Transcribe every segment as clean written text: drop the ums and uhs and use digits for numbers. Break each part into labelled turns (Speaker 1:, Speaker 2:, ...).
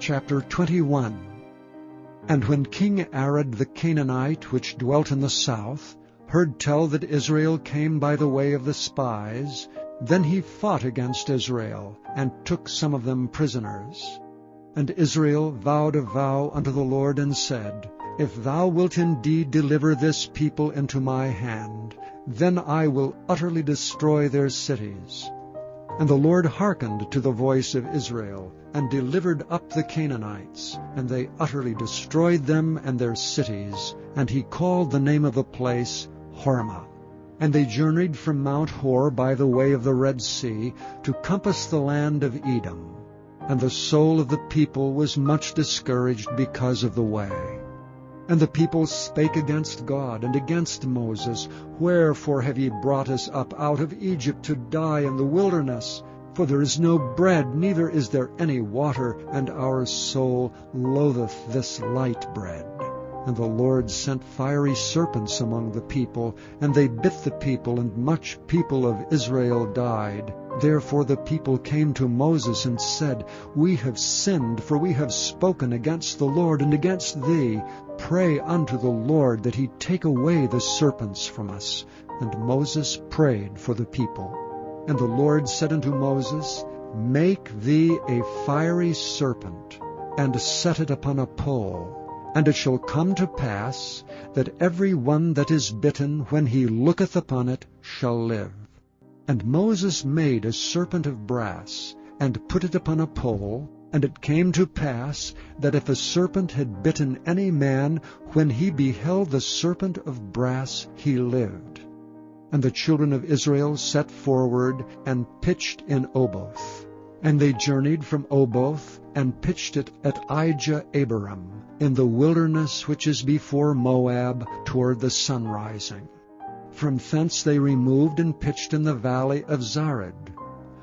Speaker 1: Chapter 21. And when King Arad the Canaanite, which dwelt in the south, heard tell that Israel came by the way of the spies, then he fought against Israel, and took some of them prisoners. And Israel vowed a vow unto the Lord, and said, If thou wilt indeed deliver this people into my hand, then I will utterly destroy their cities. And the Lord hearkened to the voice of Israel, and delivered up the Canaanites, and they utterly destroyed them and their cities, and he called the name of the place Hormah. And they journeyed from Mount Hor by the way of the Red Sea, to compass the land of Edom. And the soul of the people was much discouraged because of the way. And the people spake against God and against Moses, Wherefore have ye brought us up out of Egypt to die in the wilderness? For there is no bread, neither is there any water, and our soul loatheth this light bread. And the Lord sent fiery serpents among the people, and they bit the people, and much people of Israel died. Therefore the people came to Moses and said, We have sinned, for we have spoken against the Lord and against thee. Pray unto the Lord that he take away the serpents from us. And Moses prayed for the people. And the Lord said unto Moses, Make thee a fiery serpent, and set it upon a pole. And it shall come to pass that every one that is bitten, when he looketh upon it, shall live. And Moses made a serpent of brass, and put it upon a pole. And it came to pass that if a serpent had bitten any man, when he beheld the serpent of brass, he lived. And the children of Israel set forward, and pitched in Oboth. And they journeyed from Oboth, and pitched it at Ijah-Abarim, in the wilderness which is before Moab, toward the sunrising. From thence they removed and pitched in the valley of Zared.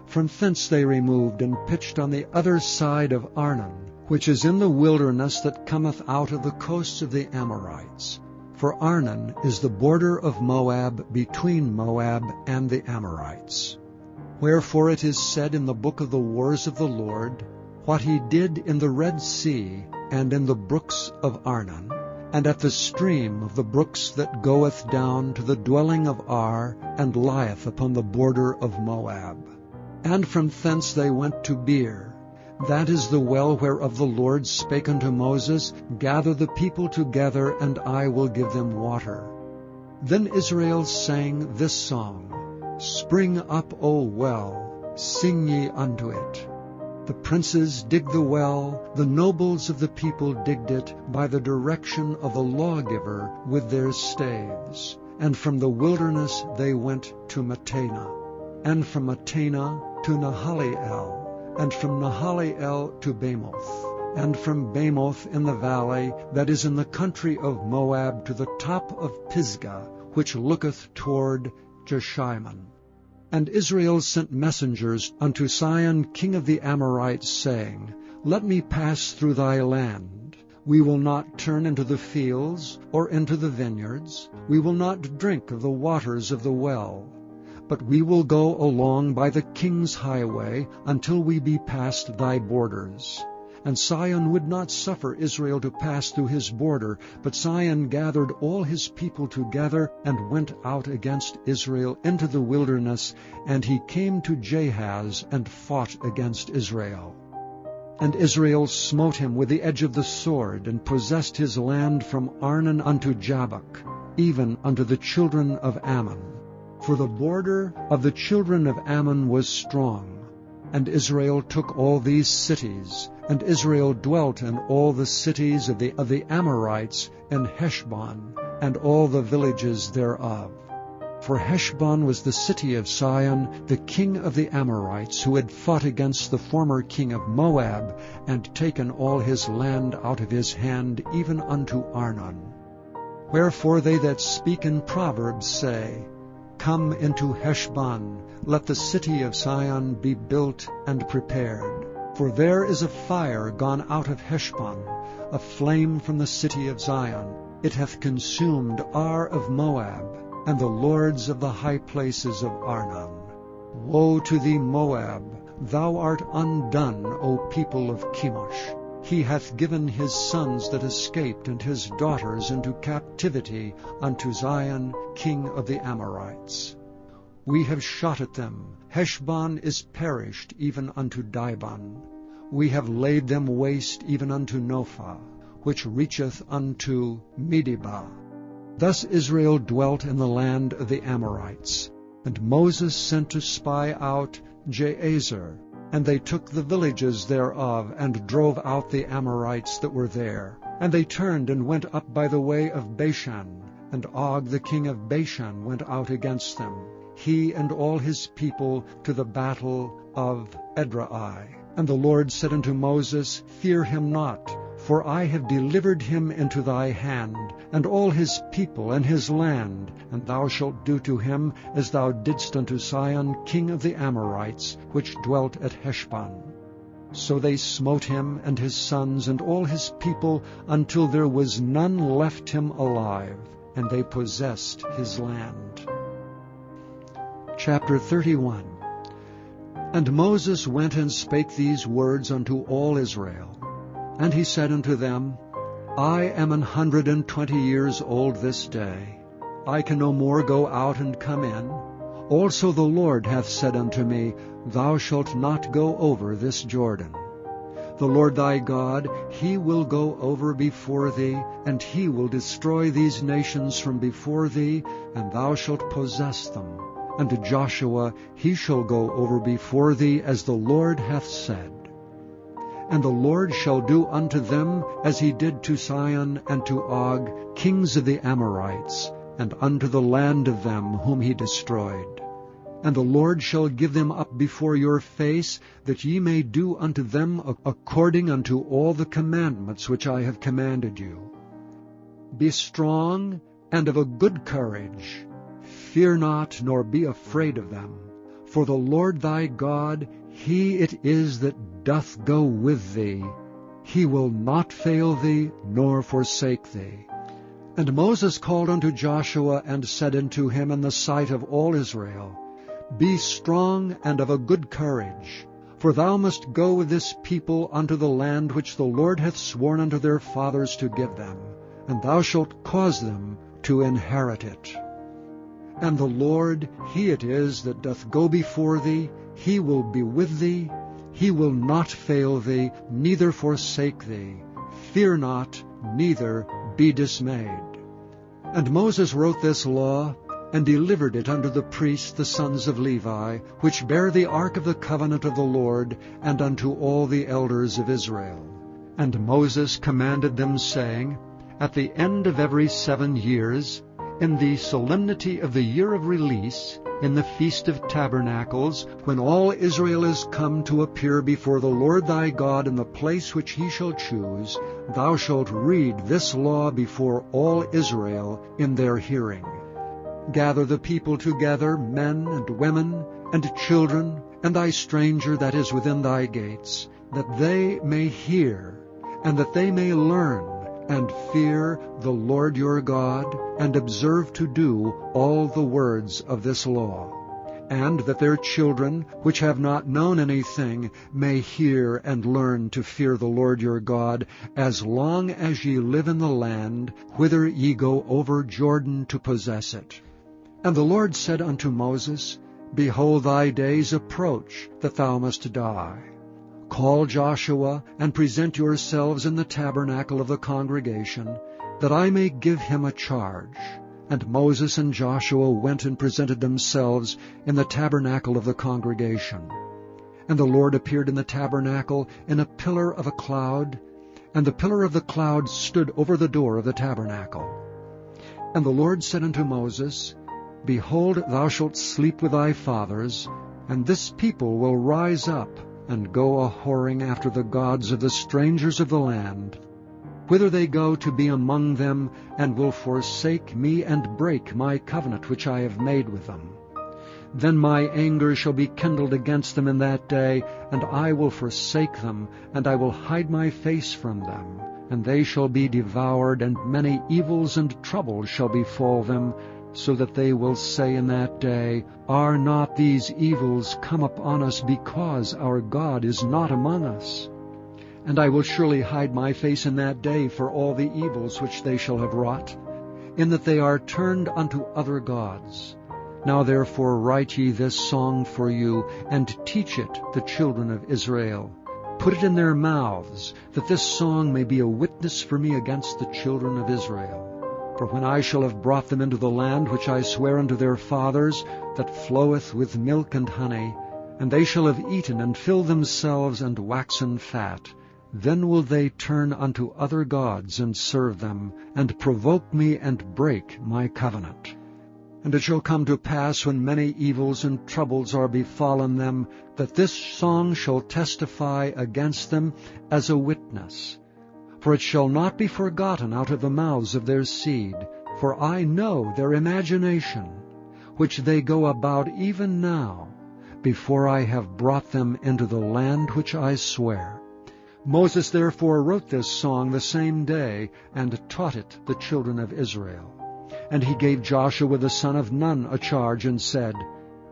Speaker 1: From thence they removed and pitched on the other side of Arnon, which is in the wilderness that cometh out of the coasts of the Amorites. For Arnon is the border of Moab, between Moab and the Amorites. Wherefore it is said in the book of the wars of the Lord, What he did in the Red Sea, and in the brooks of Arnon, and at the stream of the brooks that goeth down to the dwelling of Ar, and lieth upon the border of Moab. And from thence they went to Beer. That is the well whereof the Lord spake unto Moses, Gather the people together, and I will give them water. Then Israel sang this song, Spring up, O well, sing ye unto it. The princes digged the well, the nobles of the people digged it, by the direction of the lawgiver with their staves. And from the wilderness they went to Mattanah, and from Mattanah to Nahaliel, and from Nahaliel to Bamoth, and from Bamoth in the valley that is in the country of Moab to the top of Pisgah, which looketh toward Jeshimon. And Israel sent messengers unto Sihon king of the Amorites, saying, Let me pass through thy land. We will not turn into the fields, or into the vineyards. We will not drink of the waters of the well. But we will go along by the king's highway, until we be past thy borders. And Sihon would not suffer Israel to pass through his border, but Sihon gathered all his people together, and went out against Israel into the wilderness, and he came to Jahaz, and fought against Israel. And Israel smote him with the edge of the sword, and possessed his land from Arnon unto Jabbok, even unto the children of Ammon. For the border of the children of Ammon was strong. And Israel took all these cities, and Israel dwelt in all the cities of the Amorites in Heshbon, and all the villages thereof. For Heshbon was the city of Sihon, the king of the Amorites, who had fought against the former king of Moab, and taken all his land out of his hand, even unto Arnon. Wherefore they that speak in Proverbs say, Come into Heshbon, let the city of Sihon be built and prepared. For there is a fire gone out of Heshbon, a flame from the city of Zion. It hath consumed Ar of Moab, and the lords of the high places of Arnon. Woe to thee, Moab! Thou art undone, O people of Chemosh! He hath given his sons that escaped and his daughters into captivity unto Zion, king of the Amorites. We have shot at them. Heshbon is perished even unto Dibon. We have laid them waste even unto Nophah, which reacheth unto Medeba. Thus Israel dwelt in the land of the Amorites. And Moses sent to spy out Jazer, and they took the villages thereof, and drove out the Amorites that were there. And they turned and went up by the way of Bashan, and Og the king of Bashan went out against them, he and all his people, to the battle of Edrei. And the Lord said unto Moses, Fear him not, for I have delivered him into thy hand, and all his people and his land, and thou shalt do to him as thou didst unto Sihon king of the Amorites, which dwelt at Heshbon. So they smote him and his sons and all his people, until there was none left him alive, and they possessed his land. Chapter 31. And Moses went and spake these words unto all Israel. And he said unto them, I am 120 years old this day. I can no more go out and come in. Also the Lord hath said unto me, Thou shalt not go over this Jordan. The Lord thy God, he will go over before thee, and he will destroy these nations from before thee, and thou shalt possess them. And to Joshua he shall go over before thee, as the Lord hath said. And the Lord shall do unto them as he did to Sihon and to Og, kings of the Amorites, and unto the land of them whom he destroyed. And the Lord shall give them up before your face, that ye may do unto them according unto all the commandments which I have commanded you. Be strong and of a good courage. Fear not, nor be afraid of them. For the Lord thy God, he it is that doth go with thee. He will not fail thee, nor forsake thee. And Moses called unto Joshua, and said unto him in the sight of all Israel, Be strong and of a good courage, for thou must go with this people unto the land which the Lord hath sworn unto their fathers to give them, and thou shalt cause them to inherit it. And the Lord, he it is that doth go before thee, he will be with thee, he will not fail thee, neither forsake thee. Fear not, neither be dismayed. And Moses wrote this law, and delivered it unto the priests the sons of Levi, which bear the ark of the covenant of the Lord, and unto all the elders of Israel. And Moses commanded them, saying, At the end of every 7 years, in the solemnity of the year of release, in the Feast of Tabernacles, when all Israel is come to appear before the Lord thy God in the place which he shall choose, thou shalt read this law before all Israel in their hearing. Gather the people together, men and women, and children, and thy stranger that is within thy gates, that they may hear, and that they may learn, and fear the Lord your God, and observe to do all the words of this law, and that their children, which have not known anything, may hear and learn to fear the Lord your God, as long as ye live in the land, whither ye go over Jordan to possess it. And the Lord said unto Moses, Behold, thy days approach, that thou must die. Call Joshua, and present yourselves in the tabernacle of the congregation, that I may give him a charge. And Moses and Joshua went and presented themselves in the tabernacle of the congregation. And the Lord appeared in the tabernacle in a pillar of a cloud, and the pillar of the cloud stood over the door of the tabernacle. And the Lord said unto Moses, Behold, thou shalt sleep with thy fathers, and this people will rise up, and go a-whoring after the gods of the strangers of the land, whither they go to be among them, and will forsake me, and break my covenant which I have made with them. Then my anger shall be kindled against them in that day, and I will forsake them, and I will hide my face from them, and they shall be devoured, and many evils and troubles shall befall them, so that they will say in that day, Are not these evils come upon us because our God is not among us? And I will surely hide my face in that day for all the evils which they shall have wrought, in that they are turned unto other gods. Now therefore write ye this song for you, and teach it the children of Israel. Put it in their mouths, that this song may be a witness for me against the children of Israel. For when I shall have brought them into the land which I swear unto their fathers, that floweth with milk and honey, and they shall have eaten and filled themselves and waxen fat, then will they turn unto other gods and serve them, and provoke me and break my covenant. And it shall come to pass, when many evils and troubles are befallen them, that this song shall testify against them as a witness. For it shall not be forgotten out of the mouths of their seed, for I know their imagination, which they go about even now, before I have brought them into the land which I swear. Moses therefore wrote this song the same day, and taught it the children of Israel. And he gave Joshua the son of Nun a charge, and said,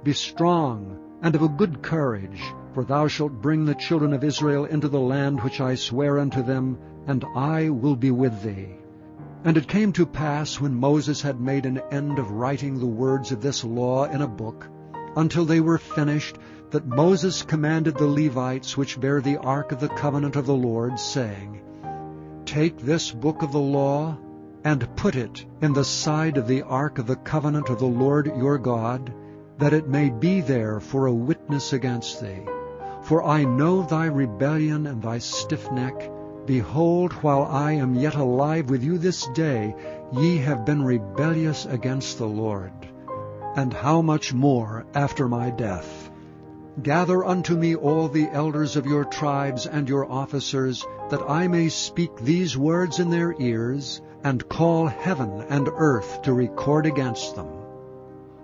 Speaker 1: Be strong, and of a good courage, for thou shalt bring the children of Israel into the land which I swear unto them, and I will be with thee. And it came to pass, when Moses had made an end of writing the words of this law in a book, until they were finished, that Moses commanded the Levites which bear the ark of the covenant of the Lord, saying, Take this book of the law, and put it in the side of the ark of the covenant of the Lord your God, that it may be there for a witness against thee. For I know thy rebellion and thy stiff neck. Behold, while I am yet alive with you this day, ye have been rebellious against the Lord. And how much more after my death? Gather unto me all the elders of your tribes and your officers, that I may speak these words in their ears, and call heaven and earth to record against them.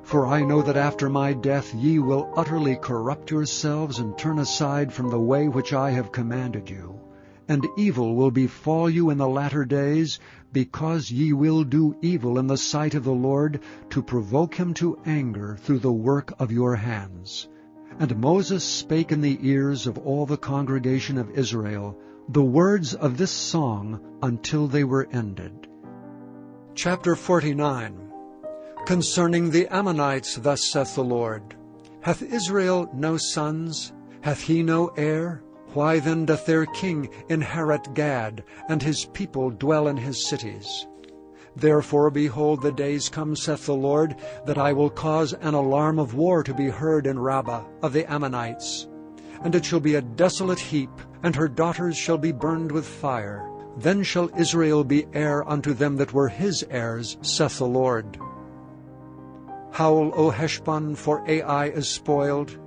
Speaker 1: For I know that after my death ye will utterly corrupt yourselves, and turn aside from the way which I have commanded you. And evil will befall you in the latter days, because ye will do evil in the sight of the Lord, to provoke him to anger through the work of your hands. And Moses spake in the ears of all the congregation of Israel the words of this song until they were ended. Chapter 49. Concerning the Ammonites, thus saith the Lord, Hath Israel no sons? Hath he no heir? Why then doth their king inherit Gad, and his people dwell in his cities? Therefore, behold, the days come, saith the Lord, that I will cause an alarm of war to be heard in Rabbah of the Ammonites. And it shall be a desolate heap, and her daughters shall be burned with fire. Then shall Israel be heir unto them that were his heirs, saith the Lord. Howl, O Heshbon, for Ai is spoiled.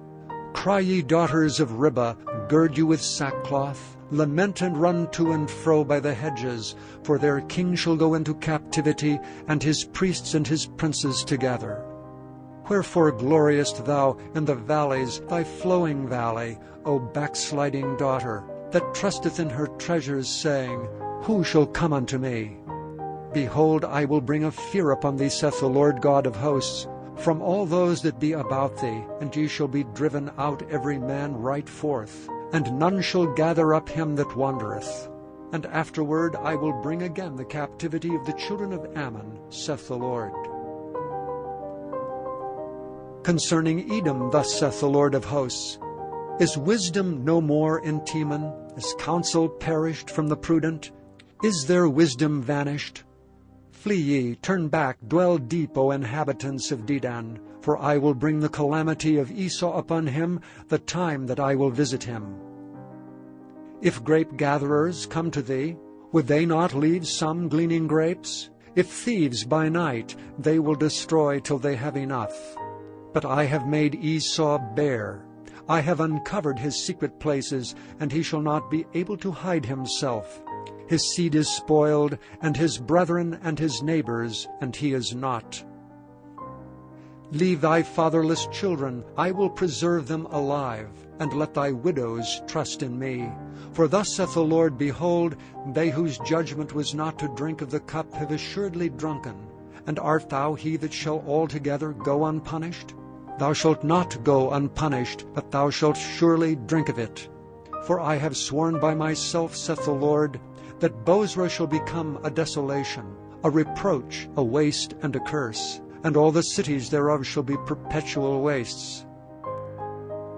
Speaker 1: Cry, ye daughters of Ribbah, gird you with sackcloth. Lament and run to and fro by the hedges, for their king shall go into captivity, and his priests and his princes together. Wherefore gloriest thou in the valleys, thy flowing valley, O backsliding daughter, that trusteth in her treasures, saying, Who shall come unto me? Behold, I will bring a fear upon thee, saith the Lord God of hosts, from all those that be about thee, and ye shall be driven out every man right forth, and none shall gather up him that wandereth. And afterward I will bring again the captivity of the children of Ammon, saith the Lord. Concerning Edom, thus saith the Lord of hosts, Is wisdom no more in Teman? Is counsel perished from the prudent? Is their wisdom vanished? Flee ye, turn back, dwell deep, O inhabitants of Dedan, for I will bring the calamity of Esau upon him, the time that I will visit him. If grape-gatherers come to thee, would they not leave some gleaning grapes? If thieves by night, they will destroy till they have enough. But I have made Esau bare. I have uncovered his secret places, and he shall not be able to hide himself. His seed is spoiled, and his brethren and his neighbors, and he is not. Leave thy fatherless children, I will preserve them alive, and let thy widows trust in me. For thus saith the Lord, Behold, they whose judgment was not to drink of the cup have assuredly drunken. And art thou he that shall altogether go unpunished? Thou shalt not go unpunished, but thou shalt surely drink of it. For I have sworn by myself, saith the Lord, that Bozrah shall become a desolation, a reproach, a waste, and a curse, and all the cities thereof shall be perpetual wastes.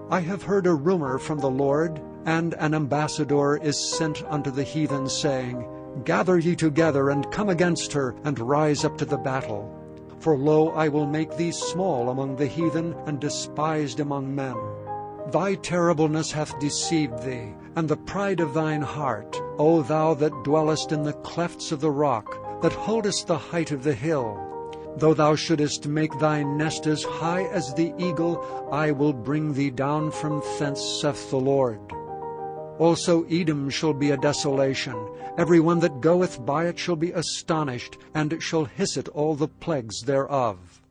Speaker 1: I have heard a rumor from the Lord, and an ambassador is sent unto the heathen, saying, Gather ye together, and come against her, and rise up to the battle. For lo, I will make thee small among the heathen, and despised among men. Thy terribleness hath deceived thee, and the pride of thine heart, O thou that dwellest in the clefts of the rock, that holdest the height of the hill. Though thou shouldest make thy nest as high as the eagle, I will bring thee down from thence, saith the Lord. Also Edom shall be a desolation. Every one that goeth by it shall be astonished, and shall hiss at all the plagues thereof.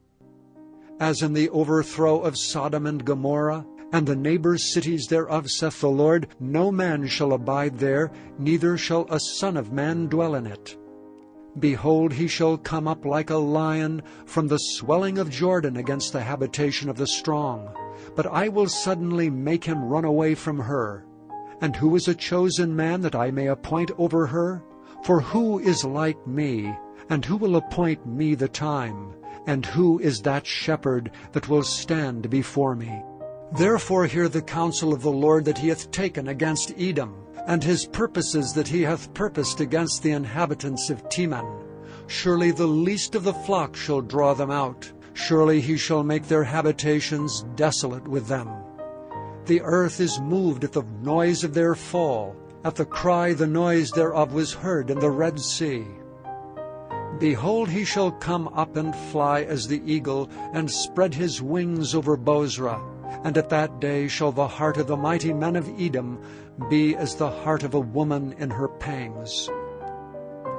Speaker 1: As in the overthrow of Sodom and Gomorrah, and the neighbors' cities thereof, saith the Lord, no man shall abide there, neither shall a son of man dwell in it. Behold, he shall come up like a lion from the swelling of Jordan against the habitation of the strong. But I will suddenly make him run away from her. And who is a chosen man that I may appoint over her? For who is like me, and who will appoint me the time? And who is that shepherd that will stand before me? Therefore hear the counsel of the Lord that he hath taken against Edom, and his purposes that he hath purposed against the inhabitants of Teman. Surely the least of the flock shall draw them out. Surely he shall make their habitations desolate with them. The earth is moved at the noise of their fall. At the cry the noise thereof was heard in the Red Sea. Behold, he shall come up and fly as the eagle, and spread his wings over Bozrah. And at that day shall the heart of the mighty men of Edom be as the heart of a woman in her pangs.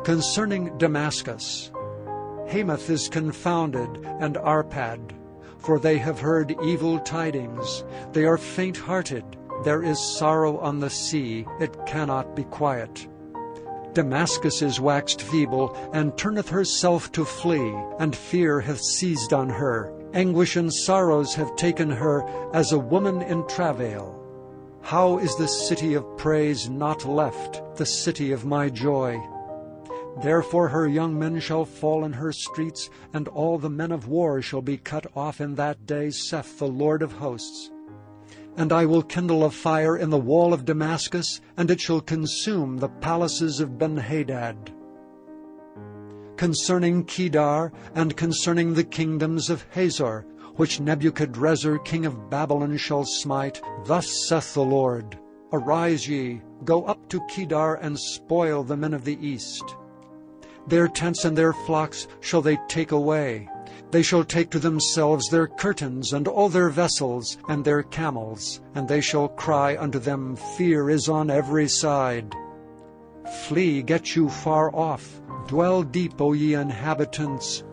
Speaker 1: Concerning Damascus, Hamath is confounded, and Arpad, for they have heard evil tidings. They are faint-hearted. There is sorrow on the sea, it cannot be quiet. Damascus is waxed feeble, and turneth herself to flee, and fear hath seized on her. Anguish and sorrows have taken her as a woman in travail. How is the city of praise not left, the city of my joy? Therefore her young men shall fall in her streets, and all the men of war shall be cut off in that day, saith the Lord of hosts. And I will kindle a fire in the wall of Damascus, and it shall consume the palaces of Ben-Hadad. Concerning Kedar, and concerning the kingdoms of Hazor, which Nebuchadrezzar king of Babylon shall smite, thus saith the Lord, Arise ye, go up to Kedar, and spoil the men of the east. Their tents and their flocks shall they take away. They shall take to themselves their curtains, and all their vessels, and their camels, and they shall cry unto them, Fear is on every side. Flee, get you far off. Dwell deep, O ye inhabitants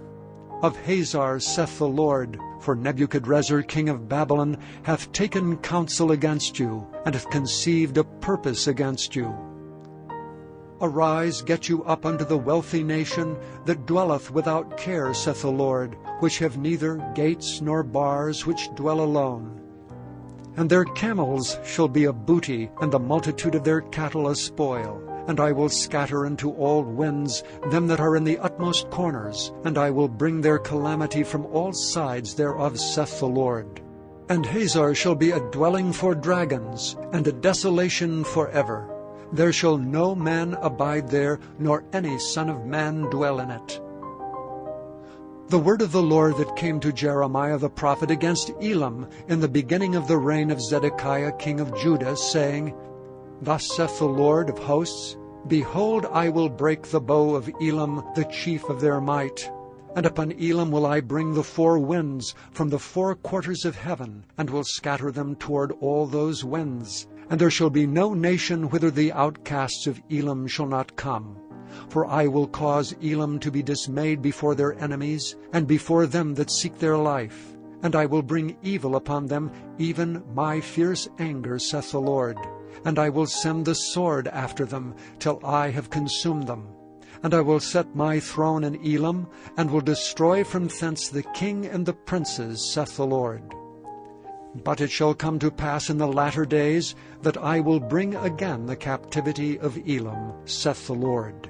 Speaker 1: of Hazor, saith the Lord, for Nebuchadrezzar king of Babylon hath taken counsel against you, and hath conceived a purpose against you. Arise, get you up unto the wealthy nation that dwelleth without care, saith the Lord, which have neither gates nor bars, which dwell alone. And their camels shall be a booty, and the multitude of their cattle a spoil. And I will scatter into all winds them that are in the utmost corners, and I will bring their calamity from all sides thereof, saith the Lord. And Hazor shall be a dwelling for dragons, and a desolation forever. There shall no man abide there, nor any son of man dwell in it. The word of the Lord that came to Jeremiah the prophet against Elam in the beginning of the reign of Zedekiah king of Judah, saying, Thus saith the Lord of hosts, Behold, I will break the bow of Elam, the chief of their might. And upon Elam will I bring the four winds from the four quarters of heaven, and will scatter them toward all those winds. And there shall be no nation whither the outcasts of Elam shall not come. For I will cause Elam to be dismayed before their enemies, and before them that seek their life. And I will bring evil upon them, even my fierce anger, saith the Lord. And I will send the sword after them, till I have consumed them. And I will set my throne in Elam, and will destroy from thence the king and the princes, saith the Lord. But it shall come to pass in the latter days that I will bring again the captivity of Elam, saith the Lord.